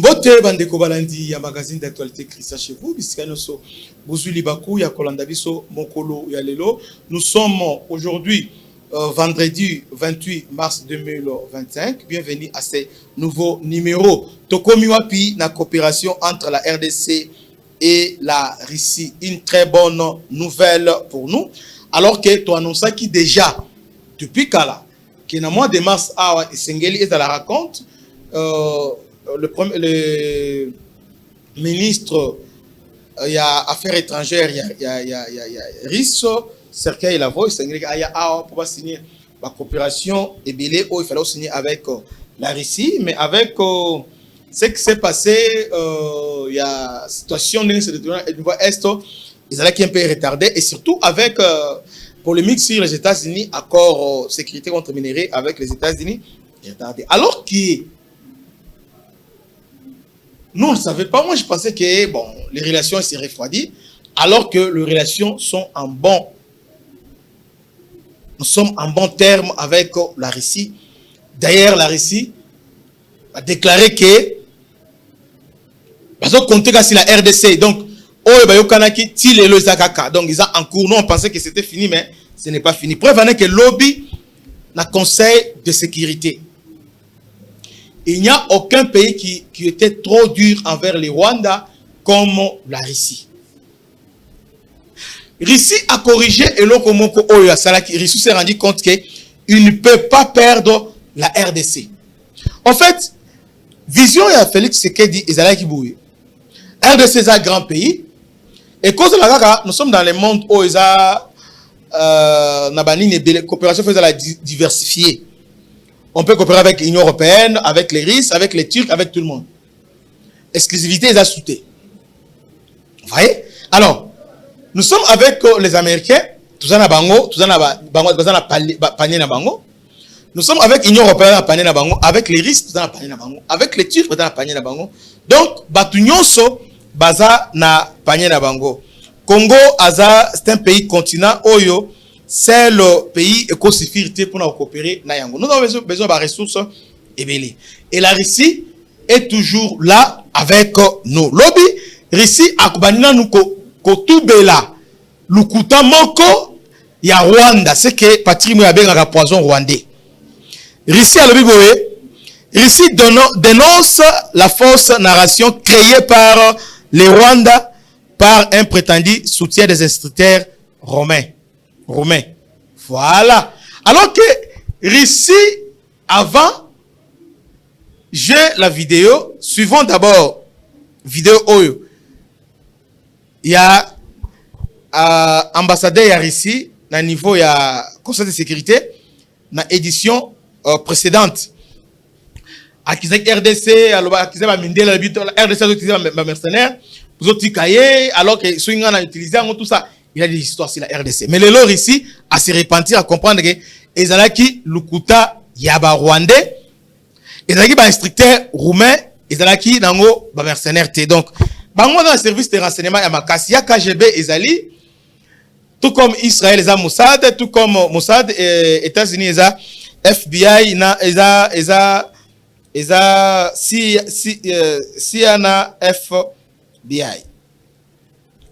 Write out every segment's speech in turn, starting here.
Mbote bandeko balandi ya magazine d'actualité Christian chez vous bisikano so buzuli baku ya kolanda biso mokolo ya lelo. Nous sommes aujourd'hui vendredi 28 mars 2025. Bienvenue à ce nouveau numéro. Tokomi wapi na coopération entre la RDC et la Russie. Une très bonne nouvelle pour nous. Alors que tu annonces qui déjà depuis Kala que dans le mois de mars awa Sengeli est à la raconte le ministre il y a affaires étrangères il y a Risso Sergei Lavrov Sengeli aya awa pour signer la coopération et belé il fallait signer avec la Russie mais avec ce qui s'est passé il y a situation de niveau est ils allaient qui un peu retardé et surtout avec polémique sur les États-Unis, accord sécurité contre minéraux avec les États-Unis retardé. Alors que nous on ne savait pas, moi je pensais que bon, les relations s'est refroidies, alors que les relations sont en bon, nous sommes en bon terme avec la Russie. D'ailleurs la Russie a déclaré que ils ont compté sur la RDC, donc donc ils ont en cours, nous on pensait que c'était fini, mais ce n'est pas fini. Preuve en est que lobby na conseil de sécurité. Il n'y a aucun pays qui était trop dur envers les Rwanda comme la Russie. Russie a corrigé et l'Okomoko Oya Salaki. Russie s'est rendu compte qu'il ne peut pas perdre la RDC. En fait, vision et Félix Tshisekedi et Zalaki Bouye. RDC est un grand pays. Et cause de la gaga, nous sommes dans le monde où ils ont coopération faisant la diversifier. On peut coopérer avec l'Union européenne, avec les Russes, avec les Turcs, avec tout le monde. Exclusivité, ils ont soutenu. Vous voyez? Alors, nous sommes avec les Américains, tous en Bango, tous en panier na Bango. Nous sommes avec l'Union européenne à panier na Bango, avec les Russes, tous en panier na Bango, avec les Turcs, tous en panier na Bango. Donc, Batunyonso, Baza na panier na Bango. Congo, Aza, c'est un pays continent, Oyo, c'est le pays éco-sécurité pour nous coopérer na yango. Nous avons besoin de ressources et et la Russie est toujours là avec nous. Lobby, Russie, Akubanina nous kotubela, lukuta moko ya Rwanda, c'est que patrimoine a bien un poison rwandais. Russie a le biboé. Russie dénonce la fausse narration créée par les Rwandais par un prétendu soutien des instructeurs romains. Voilà. Alors que Russie, avant, j'ai la vidéo. Suivons d'abord vidéo Oyo. Il y a ambassadeur ya Russie, na niveau il y a conseil de sécurité, na édition précédente. Akizek RDC, alors Akizek Mindela, RDC a utilisé ma mercenaire, vous autres cahiers, alors que Swingan a utilisé tout ça, il y a des histoires sur la RDC. Mais le lore ici, à se repentir, à comprendre que Ezalaki, Lukuta, Yaba Rwandais, Ezalaki, instructeur roumain, Ezalaki, Nango, mercenaire. Donc, bango dans le service de renseignement, il y a Makasi, il y a KGB, Ezali, tout comme Israël, il y a Mossad, tout comme Mossad, États-Unis, il y a FBI, il y a Siana FBI.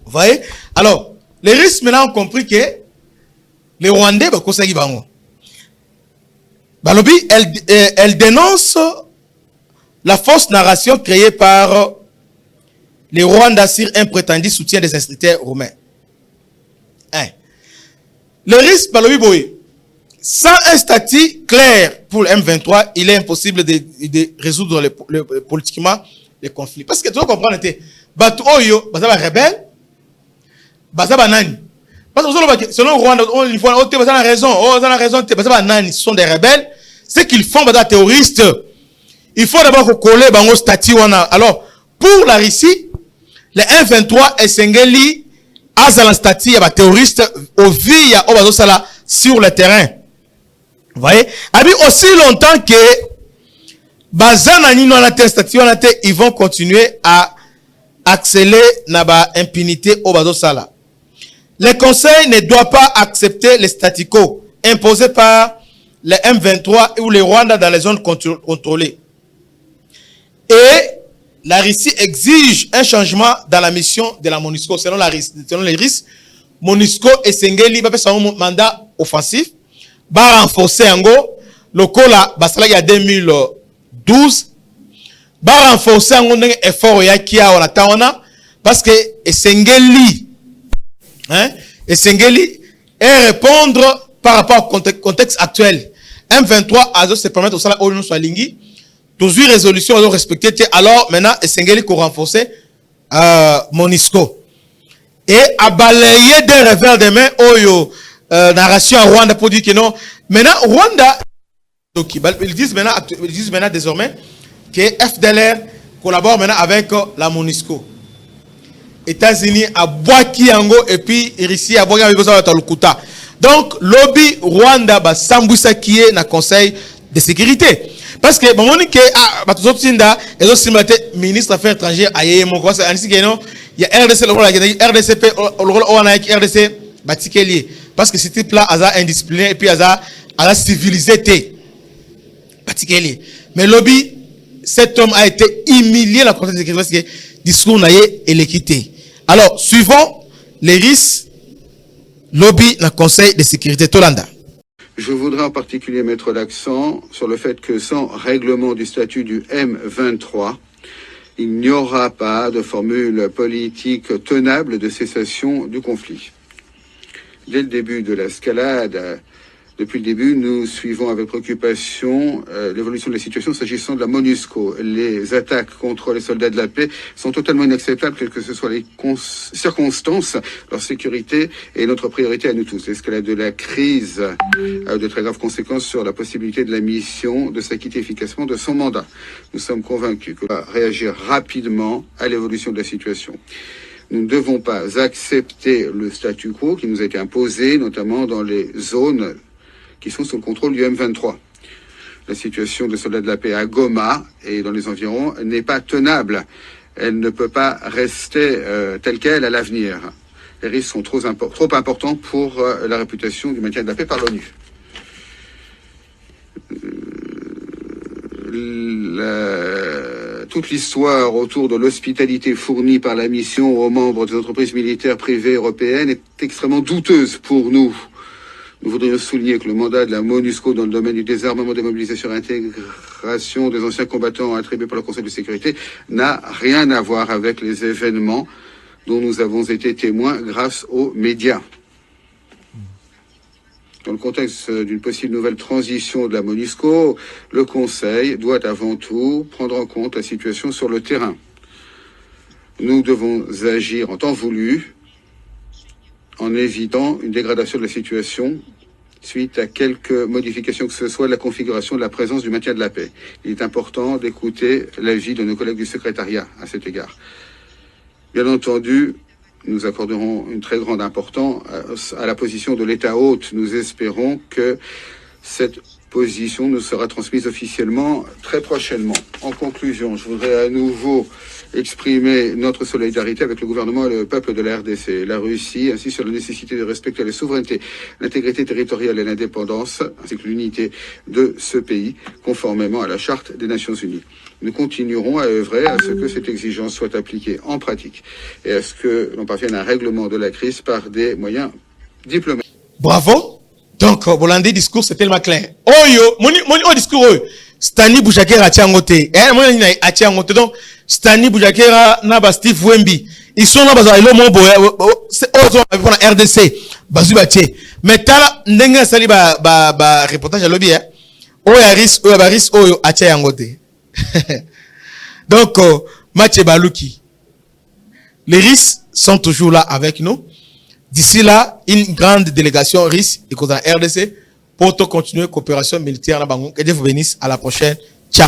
Vous voyez? Alors, les Russes maintenant ont compris que les Rwandais, elle dénonce la fausse narration créée par les Rwandais sur un prétendu soutien des instructeurs romains. Les Russes, sans un statut clair pour le M23, il est impossible de résoudre politiquement les conflits. Parce que tu dois comprendre, Batu Oyo, Bazaba rebelle, Bazaba Nani. Parce que selon Rwanda, on a raison, Bazaba Nani, ce sont des rebelles. Ce qu'ils font, Bazaba terroristes, il faut d'abord coller Bango statut. Alors, pour la Russie, les M23 et Sengeli, Azalan statut, il y a des terroristes, au via, sur le terrain. Vous voyez? Aussi longtemps que Bazana Nino ils vont continuer à accélérer la impunité au Bazosala. Le Conseil ne doit pas accepter les statu quo imposés par les M23 ou les Rwandais dans les zones contrôlées. Et la Russie exige un changement dans la mission de la MONUSCO. Selon les Russes, MONUSCO et Sengeli va faire un mandat offensif, va renforcer Ango, le Kola, Basala il y a 2012, va renforcer Ango un effort qui a Tawana, parce que Sengeli, et Sengeli est répondre par rapport au contexte actuel. M23 a se permettre au salaire au soit lingi. 12 résolutions à respecter. Alors maintenant, Sengeli qu'on renforcer MONUSCO. Et à balayer des revers de main, narration à Rwanda pour dire que non. Maintenant, Rwanda, ils disent maintenant désormais que FDLR collabore maintenant avec la MONUSCO. États-Unis à Boakiango et puis Russie à Boakiango à Lukuta. Donc, lobby Rwanda, Samboussa qui est dans le Conseil de sécurité. Parce que, bon, on dit que, ministre des Affaires étrangères, il y a RDC, RDCP, RDC, parce que ce type-là, il a indiscipliné et puis il a civilisé. Mais lobby, cet homme a été humilié dans le Conseil de sécurité parce que le discours n'a été l'équité. Alors, suivons les risques. Lobby dans le Conseil de sécurité Tolanda. Je voudrais en particulier mettre l'accent sur le fait que sans règlement du statut du M23, il n'y aura pas de formule politique tenable de cessation du conflit. Dès le début de l'escalade, depuis le début, nous suivons avec préoccupation l'évolution de la situation s'agissant de la MONUSCO. Les attaques contre les soldats de la paix sont totalement inacceptables, quelles que ce soit les circonstances. Leur sécurité est notre priorité à nous tous. L'escalade de la crise a de très graves conséquences sur la possibilité de la mission de s'acquitter efficacement de son mandat. Nous sommes convaincus que va réagir rapidement à l'évolution de la situation. Nous ne devons pas accepter le statu quo qui nous a été imposé, notamment dans les zones qui sont sous le contrôle du M23. La situation des soldats de la paix à Goma et dans les environs n'est pas tenable. Elle ne peut pas rester telle qu'elle à l'avenir. Les risques sont trop importants pour la réputation du maintien de la paix par l'ONU. Toute l'histoire autour de l'hospitalité fournie par la mission aux membres des entreprises militaires privées européennes est extrêmement douteuse pour nous. Nous voudrions souligner que le mandat de la MONUSCO dans le domaine du désarmement, démobilisation et intégration des anciens combattants attribués par le Conseil de sécurité n'a rien à voir avec les événements dont nous avons été témoins grâce aux médias. Dans le contexte d'une possible nouvelle transition de la MONUSCO, le Conseil doit avant tout prendre en compte la situation sur le terrain. Nous devons agir en temps voulu, en évitant une dégradation de la situation suite à quelques modifications que ce soit de la configuration de la présence du maintien de la paix. Il est important d'écouter l'avis de nos collègues du secrétariat à cet égard. Bien entendu, nous accorderons une très grande importance à la position de l'État hôte. Nous espérons que cette position nous sera transmise officiellement très prochainement. En conclusion, je voudrais à nouveau exprimer notre solidarité avec le gouvernement et le peuple de la RDC. La Russie insiste sur la nécessité de respecter la souveraineté, l'intégrité territoriale et l'indépendance, ainsi que l'unité de ce pays, conformément à la Charte des Nations Unies. Nous continuerons à œuvrer à ce que cette exigence soit appliquée en pratique et à ce que l'on parvienne à un règlement de la crise par des moyens diplomatiques. Bravo! Donc, Bolandi discours, c'est tellement clair. Mon discours, Stani Boujakera a tiangoté. A tiangoté. Donc, Stani Boujakera n'a pas Steve Wemby. Ils sont là, c'est autre pour la RDC. Bazubati. Mais t'as n'enga sali ba reportage à lobby, Oyaris, Oyo, a tiangoté. Donc, Mathieu Balouki. Les risques sont toujours là avec nous. D'ici là, une grande délégation risque et qu'on a RDC pour continuer coopération militaire. Que Dieu vous bénisse. À la prochaine. Ciao.